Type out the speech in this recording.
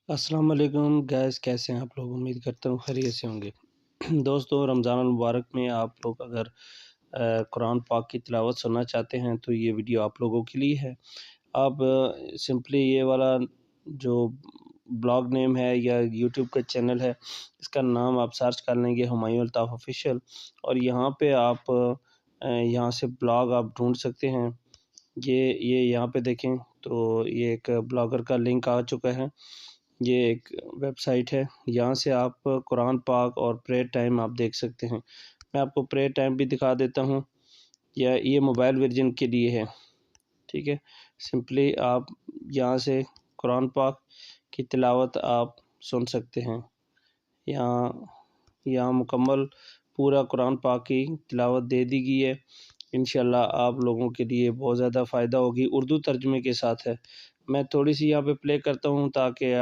السلام علیکم گائز، کیسے ہیں آپ لوگ؟ امید کرتا ہوں خیریت سے ہوں گے۔ دوستو، رمضان المبارک میں آپ لوگ اگر قرآن پاک کی تلاوت سننا چاہتے ہیں تو یہ ویڈیو آپ لوگوں کے لیے ہے۔ آپ سمپلی یہ والا جو بلاگ نیم ہے یا یوٹیوب کا چینل ہے، اس کا نام آپ سرچ کر لیں گے، ہمایوں الطاف آفیشیل، اور یہاں پہ آپ یہاں سے بلاگ آپ ڈھونڈ سکتے ہیں۔ یہ یہاں پہ دیکھیں تو یہ ایک بلاگر کا لنک آ چکا ہے۔ یہ ایک ویب سائٹ ہے، یہاں سے آپ قرآن پاک اور پریئر ٹائم آپ دیکھ سکتے ہیں۔ میں آپ کو پریئر ٹائم بھی دکھا دیتا ہوں، یا یہ موبائل ورژن کے لیے ہے، ٹھیک ہے۔ سمپلی آپ یہاں سے قرآن پاک کی تلاوت آپ سن سکتے ہیں۔ یہاں مکمل پورا قرآن پاک کی تلاوت دے دی گئی ہے۔ انشاءاللہ آپ لوگوں کے لیے بہت زیادہ فائدہ ہوگی، اردو ترجمے کے ساتھ ہے۔ میں تھوڑی سی یہاں پہ پلے کرتا ہوں تاکہ